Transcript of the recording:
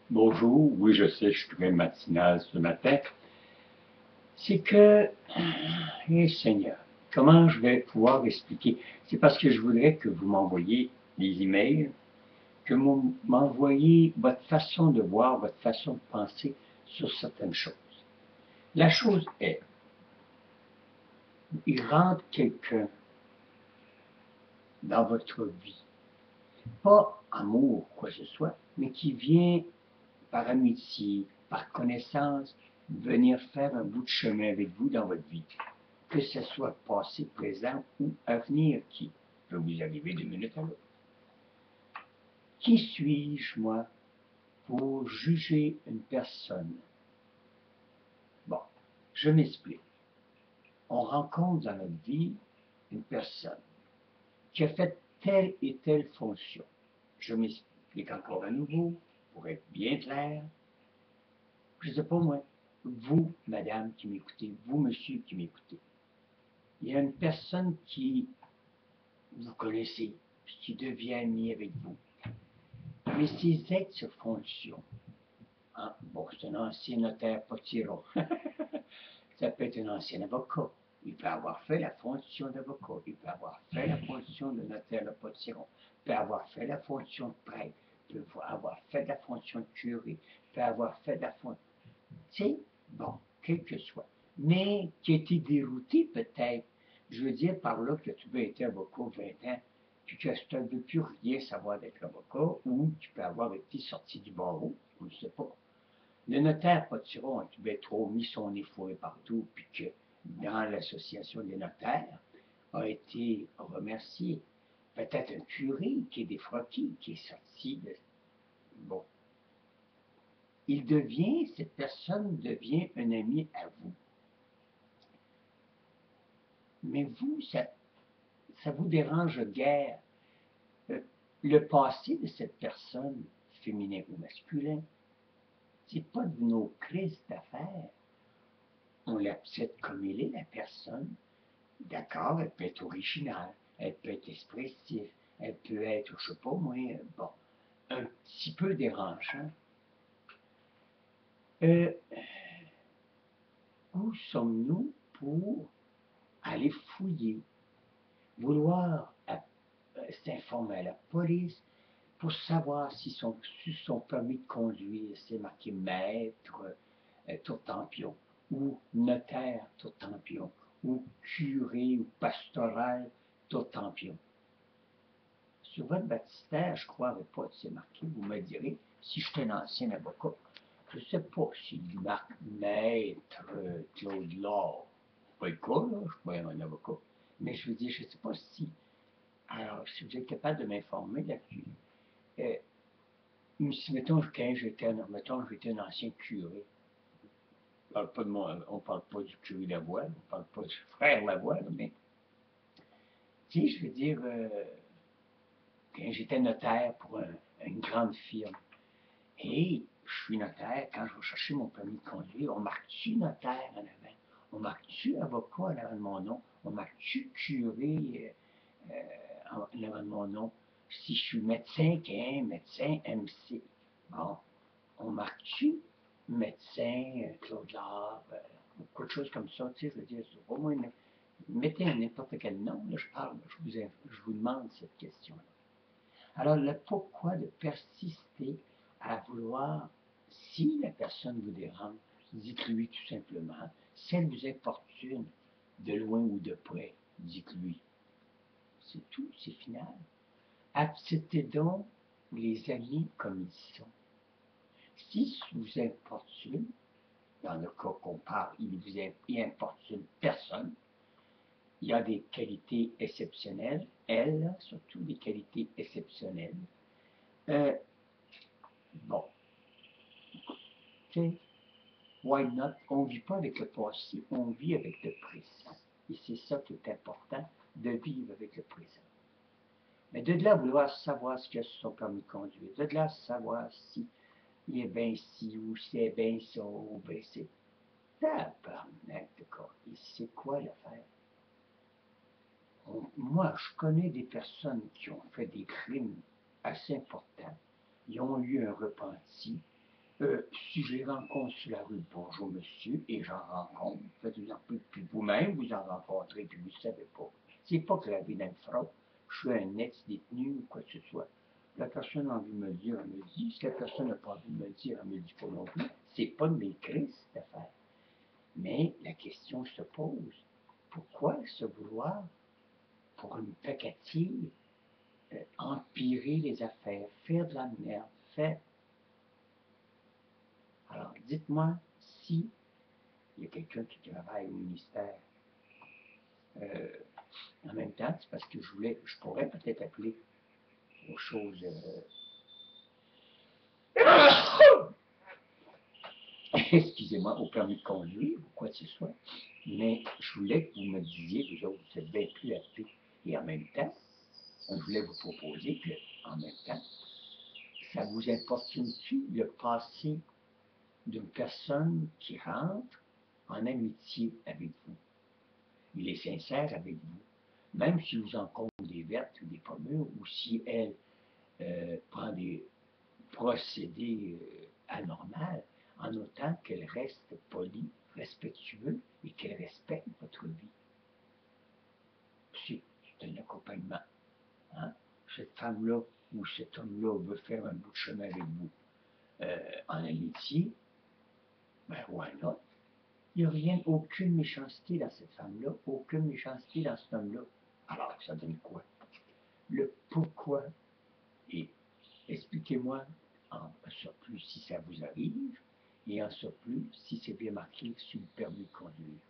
Bonjour, oui, je sais, je suis très matinal ce matin. C'est que, Seigneur, comment je vais pouvoir expliquer? C'est parce que je voudrais que vous m'envoyiez des emails, que vous m'envoyiez votre façon de voir, votre façon de penser sur certaines choses. La chose est, il rentre quelqu'un dans votre vie, pas amour, quoi que ce soit, mais qui vient par amitié, par connaissance, venir faire un bout de chemin avec vous dans votre vie. Que ce soit passé, présent ou à venir, qui peut vous arriver d'une minute à l'autre. Qui suis-je, moi, pour juger une personne? Bon, je m'explique. On rencontre dans notre vie une personne qui a fait telle et telle fonction. Je m'explique encore à nouveau, pour être bien clair. Je ne sais pas moi, vous, madame qui m'écoutez, vous, monsieur qui m'écoutez, il y a une personne qui vous connaissez, qui devient ami avec vous. Mais ces ex-fonctions, hein, bon, c'est un ancien notaire potiron, ça peut être un ancien avocat, il peut avoir fait la fonction d'avocat, il peut avoir fait la fonction de notaire le potiron, il peut avoir fait la fonction de prêtre, il peut avoir fait la fonction de curé, il peut avoir fait la fonction, c'est bon, quel que soit, mais qui a été dérouté peut-être, je veux dire par là que tu peux être avocat 20 ans, puis que tu ne veux plus rien savoir d'être avocat, ou tu peux avoir été sorti du barreau, on ne sait pas. Le notaire potiron a bien trop mis son nez fourré partout, puis que dans l'association des notaires a été remercié. Peut-être un curé qui est défroqué, qui est sorti de... Bon. Cette personne devient un ami à vous. Mais vous, ça vous dérange guère. Le passé de cette personne, féminin ou masculin, c'est pas de nos crises d'affaires. On l'accepte comme il est, la personne. D'accord, elle peut être originale, elle peut être expressive, elle peut être, je sais pas moi, bon, un petit peu dérangeant. Euh, où sommes-nous pour aller fouiller, vouloir s'informer à la police pour savoir si son permis de conduire, c'est marqué maître, Tourtempion, ou notaire Tourtempion, ou curé ou pastoral Tourtempion. Sur votre baptistère, je ne croirais pas que c'est marqué. Vous me direz, si je suis un ancien avocat, je ne sais pas s'il marque maître Claude Laure. Pas le cas, là, je ne suis pas un avocat. Mais je veux dire, je ne sais pas si. Alors, si vous êtes capable de m'informer là-dessus, euh, si mettons, quand j'étais un ancien curé, on ne parle pas du curé Lavoie, on ne parle pas du frère Lavoie, mais, tu sais, je veux dire, quand j'étais notaire pour une grande firme, et je suis notaire, quand je vais chercher mon permis de conduire, on marque-tu notaire en avant? On marque-tu avocat en avant de mon nom? On marque-tu curé en avant de mon nom? Si je suis médecin, qu'un médecin MC. Bon, on marque-tu médecin Claude Lard, ou quelque chose comme ça, tu sais, je veux dire, au moins, mettez n'importe quel nom, là, je vous demande cette question-là. Alors, le pourquoi de persister à vouloir, si la personne vous dérange, dites-lui tout simplement. Si elle vous importune, de loin ou de près, dites-lui. C'est tout, c'est final. Acceptez donc les amis comme ils sont. Si vous importune, dans le cas qu'on parle, il vous importune personne, il y a des qualités exceptionnelles, elle a surtout des qualités exceptionnelles. Euh, bon, tu why not? On ne vit pas avec le passé, on vit avec le présent. Et c'est ça qui est important, de vivre avec le présent. Mais de là vouloir savoir ce qu'il y a sur son permis de conduire, de là savoir si il est bien ci ou si est bien ça, ou bien c'est tabarnak de corps. Et c'est quoi l'affaire? Moi, je connais des personnes qui ont fait des crimes assez importants. Ils ont eu un repenti. Si je les rencontre sur la rue, bonjour monsieur, et j'en rencontre, faites-en plus, puis vous-même, vous en rencontrez, puis vous ne savez pas. C'est pas gravé dans le front, je suis un ex-détenu ou quoi que ce soit. La personne a envie de me le dire, elle me le dit. Si la personne n'a pas envie de me le dire, elle me le dit pas non plus. C'est pas de mes crises, cette affaire. Mais la question se pose, pourquoi se vouloir, pour une peccatille, empirer les affaires, faire de la merde, faire... Alors, dites-moi si il y a quelqu'un qui travaille au ministère. Euh, En même temps, c'est parce que je pourrais peut-être appeler aux choses, excusez-moi, au permis de conduire ou quoi que ce soit, mais je voulais que vous me disiez, vous autres, vous êtes bien plus appelés. Et en même temps, on voulait vous proposer que, en même temps, ça vous importune-tu le passé d'une personne qui rentre en amitié avec vous? Il est sincère avec vous. Même si vous en comptez des vertes ou des pommures, ou si elle prend des procédés anormaux, en autant qu'elle reste polie, respectueuse et qu'elle respecte votre vie. C'est un accompagnement. Hein? Cette femme-là ou cet homme-là veut faire un bout de chemin avec vous en amitié, ben why not? Il n'y a rien, aucune méchanceté dans cette femme-là, aucune méchanceté dans cet homme-là. Alors, ça donne quoi? Le pourquoi. Et expliquez-moi en surplus si ça vous arrive, et en surplus si c'est bien marqué sur le permis de conduire.